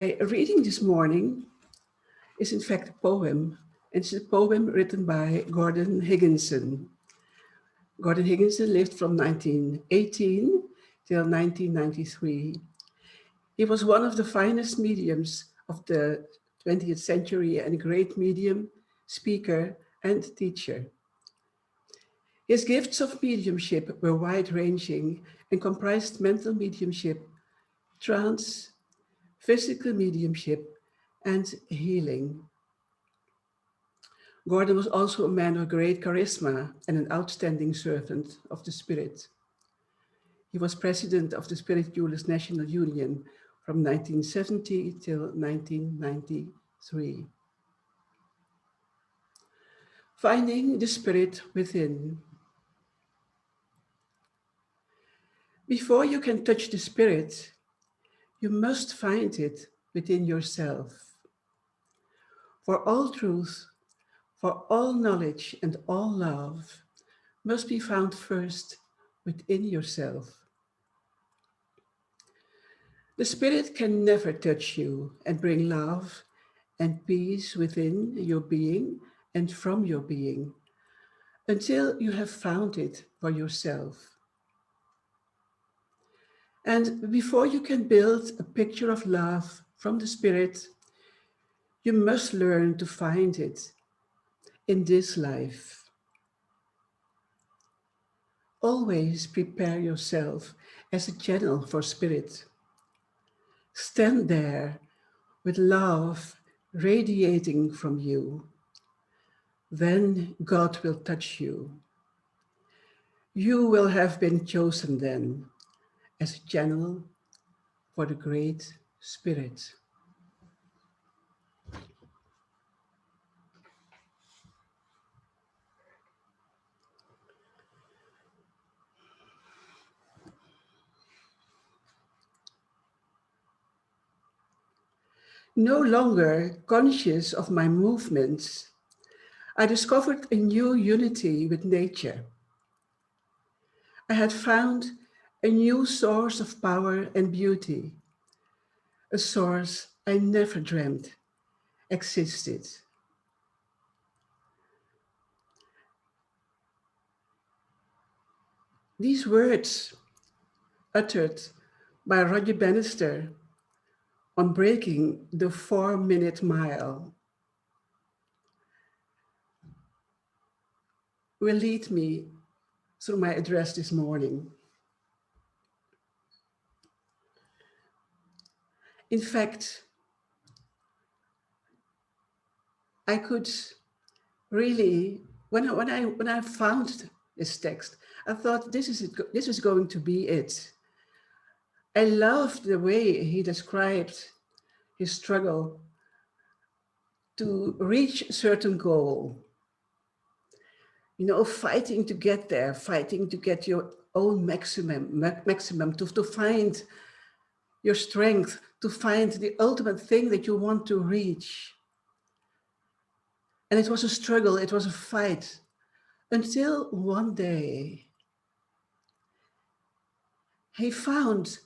Reading this morning is in fact a poem. It's a poem written by Gordon Higginson. Gordon Higginson lived from 1918 till 1993. He was one of the finest mediums of the 20th century and a great medium, speaker, and teacher. His gifts of mediumship were wide-ranging and comprised mental mediumship, trance, physical mediumship, and healing. Gordon was also a man of great charisma and an outstanding servant of the Spirit. He was president of the Spiritualist National Union from 1970 till 1993. Finding the Spirit within. Before you can touch the Spirit, you must find it within yourself. For all truth, for all knowledge and all love must be found first within yourself. The Spirit can never touch you and bring love and peace within your being and from your being until you have found it for yourself. And before you can build a picture of love from the Spirit, you must learn to find it in this life. Always prepare yourself as a channel for Spirit. Stand there with love radiating from you. Then God will touch you. You will have been chosen then as a channel for the Great Spirit. No longer conscious of my movements, I discovered a new unity with nature. I had found a new source of power and beauty, a source I never dreamt existed. These words, uttered by Roger Bannister on breaking the 4-minute mile, will lead me through my address this morning. In fact, I could really, when I found this text, I thought this is it, this is going to be it. I loved the way he described his struggle to reach a certain goal. You know, fighting to get there, fighting to get your own maximum, to find your strength, to find the ultimate thing that you want to reach. And it was a struggle, it was a fight, until one day he found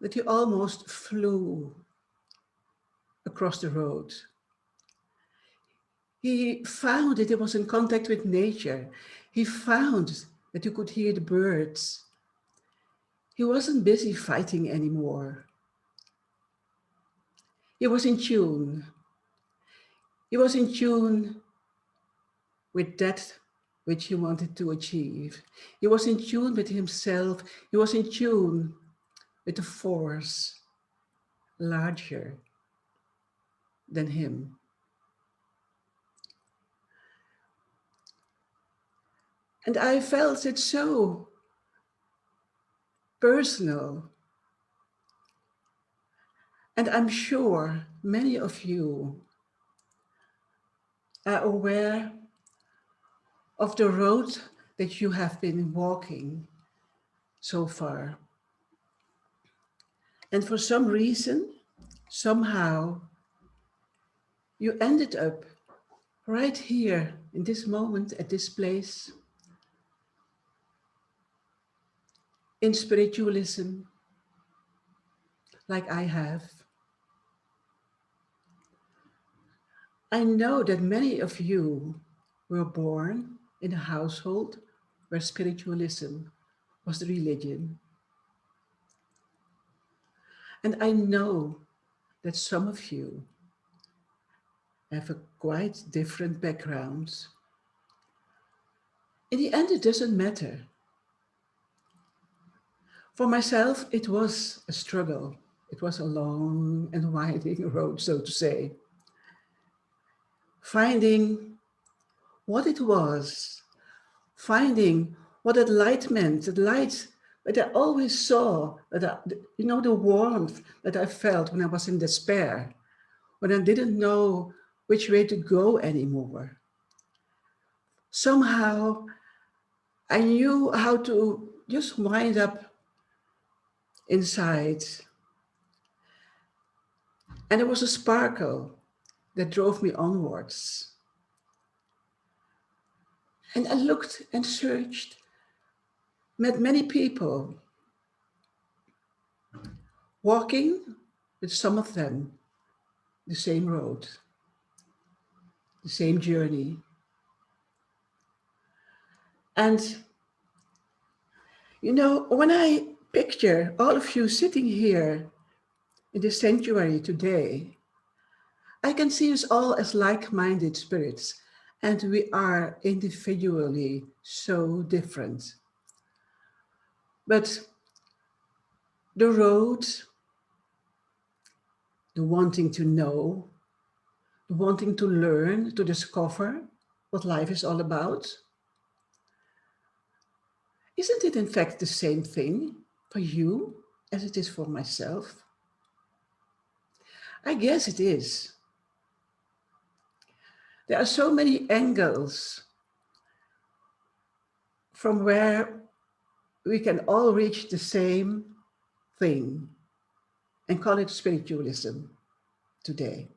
that he almost flew across the road. He found that he was in contact with nature. He found that he could hear the birds. He wasn't busy fighting anymore. He was in tune. He was in tune with that which he wanted to achieve. He was in tune with himself. He was in tune with a force larger than him. And I felt it so personal. And I'm sure many of you are aware of the road that you have been walking so far. And for some reason, somehow, you ended up right here in this moment, at this place, in spiritualism, like I have. I know that many of you were born in a household where spiritualism was the religion. And I know that some of you have a quite different background. In the end, it doesn't matter. For myself, it was a struggle. It was a long and winding road, so to say. Finding what it was, finding what that light meant, that light that I always saw, the warmth that I felt when I was in despair, when I didn't know which way to go anymore. Somehow I knew how to just wind up inside. And there was a sparkle that drove me onwards. And I looked and searched, met many people, walking with some of them the same road, the same journey. And, when I picture all of you sitting here in the sanctuary today, I can see us all as like-minded spirits, and we are individually so different. But the road, the wanting to know, the wanting to learn, to discover what life is all about, isn't it in fact the same thing for you as it is for myself? I guess it is. There are so many angles from where we can all reach the same thing and call it spiritualism today.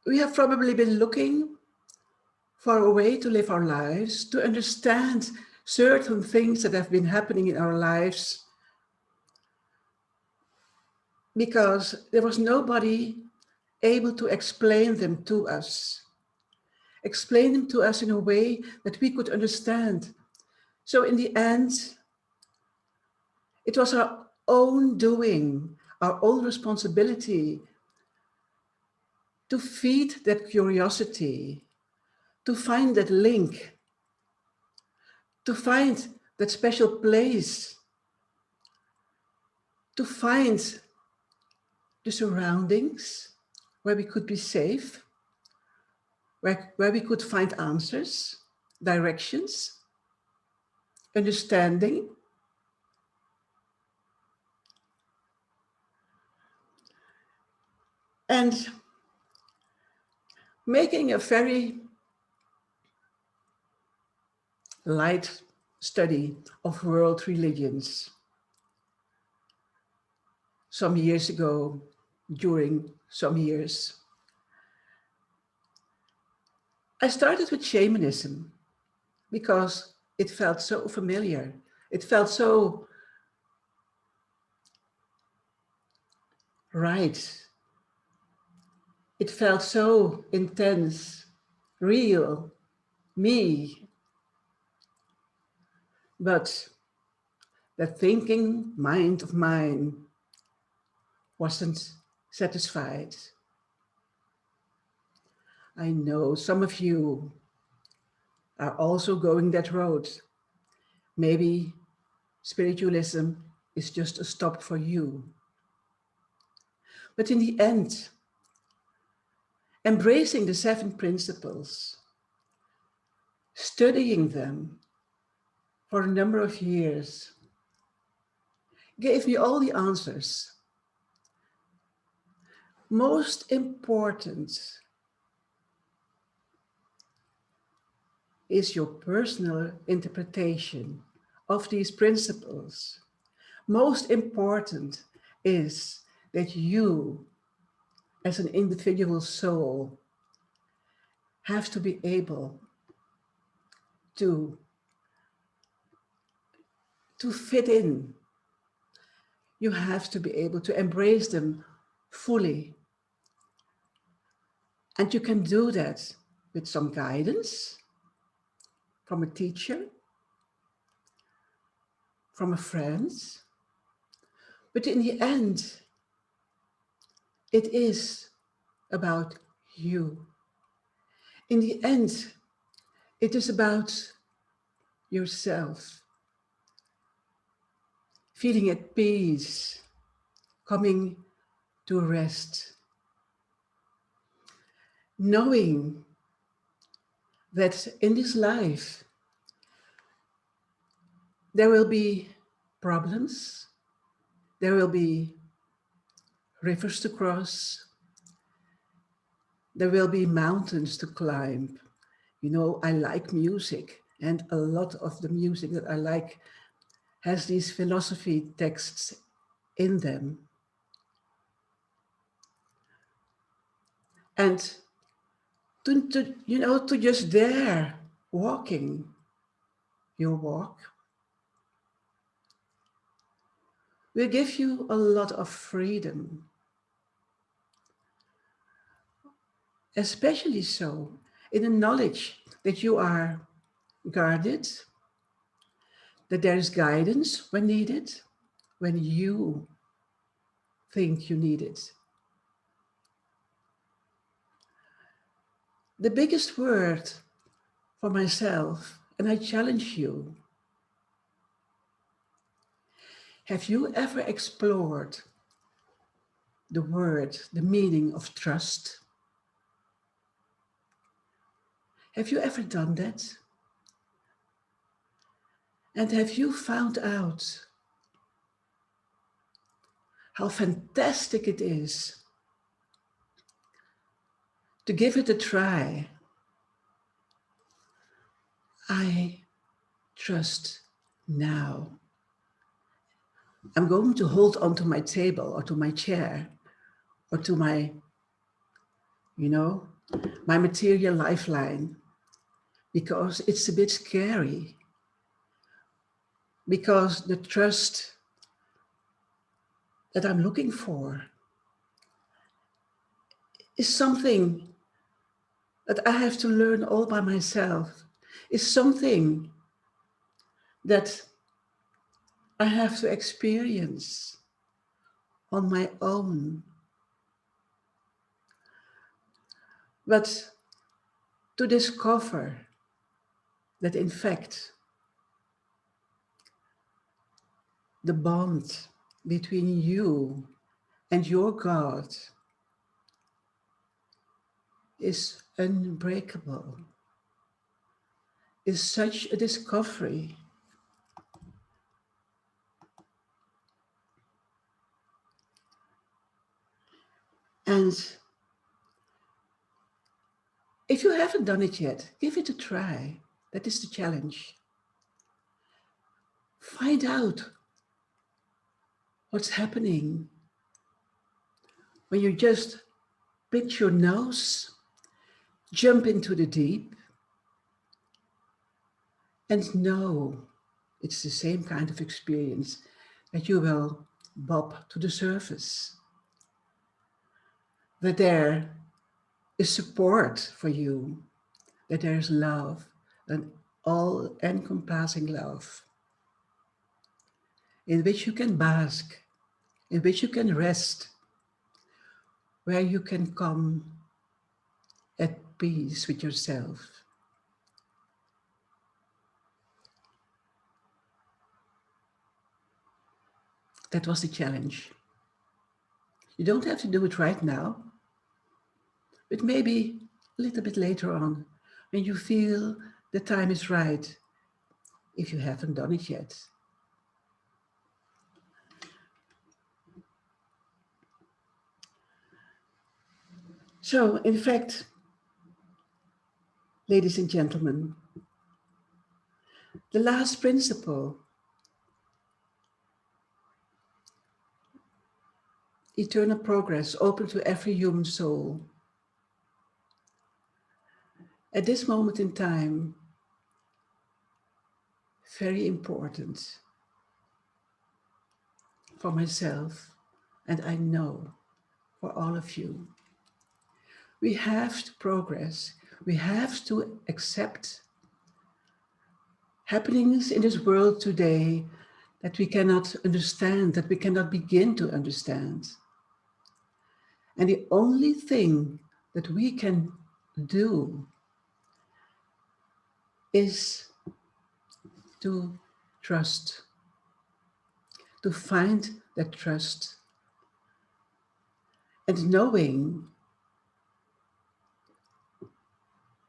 We have probably been looking for a way to live our lives, to understand certain things that have been happening in our lives, because there was nobody able to explain them to us in a way that we could understand. So in the end, it was our own doing, our own responsibility to feed that curiosity, to find that link, to find that special place, to find the surroundings where we could be safe, where we could find answers, directions, understanding. And making a very light study of world religions some years ago, during some years, I started with shamanism because it felt so familiar. It felt so right. It felt so intense, real, me. But the thinking mind of mine wasn't satisfied. I know some of you are also going that road. Maybe spiritualism is just a stop for you. But in the end, embracing the 7 principles, studying them for a number of years, gave me all the answers. Most important is your personal interpretation of these principles. Most important is that you, as an individual soul, have to be able to fit in. You have to be able to embrace them fully And you can do that with some guidance from a teacher, from a friend. But in the end, it is about you. In the end, it is about yourself, feeling at peace, coming to rest, knowing that in this life there will be problems, there will be rivers to cross, there will be mountains to climb. You know, I like music, and a lot of the music that I like has these philosophy texts in them. And to just there walking your walk will give you a lot of freedom, especially so in the knowledge that you are guarded, that there is guidance when needed, when you think you need it. The biggest word for myself, and I challenge you, have you ever explored the word, the meaning of trust? Have you ever done that? And have you found out how fantastic it is to give it a try? I trust now. I'm going to hold onto my table or to my chair or to my, you know, my material lifeline because it's a bit scary. Because the trust that I'm looking for is something that I have to learn all by myself, is something that I have to experience on my own. But to discover that in fact the bond between you and your God is unbreakable, is such a discovery. And if you haven't done it yet, give it a try. That is the challenge. Find out what's happening when you just pinch your nose, jump into the deep, and know it's the same kind of experience that you will bob to the surface. That there is support for you, that there is love, an all-encompassing love, in which you can bask, in which you can rest, where you can come at peace with yourself. That was the challenge. You don't have to do it right now, but maybe a little bit later on, when you feel the time is right, if you haven't done it yet. So, in fact, ladies and gentlemen, the last principle, eternal progress open to every human soul. At this moment in time, very important for myself, and I know for all of you. We have to progress. We have to accept happenings in this world today that we cannot understand, that we cannot begin to understand. And the only thing that we can do is to trust, to find that trust, and knowing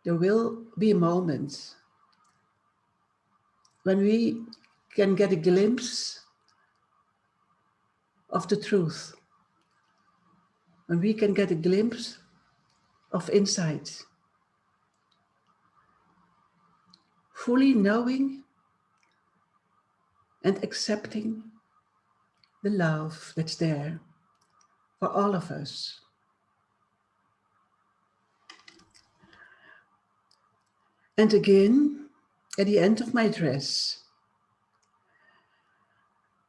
there will be moments when we can get a glimpse of the truth, when we can get a glimpse of insight, fully knowing and accepting the love that's there for all of us. And again, at the end of my address,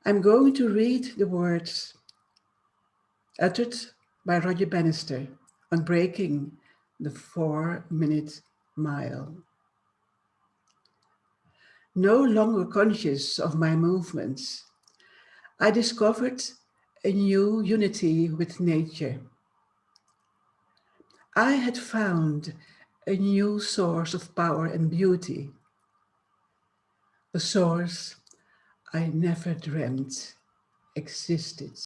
I'm going to read the words uttered by Roger Bannister on breaking the 4-minute mile. No longer conscious of my movements, I discovered a new unity with nature. I had found a new source of power and beauty, a source I never dreamt existed.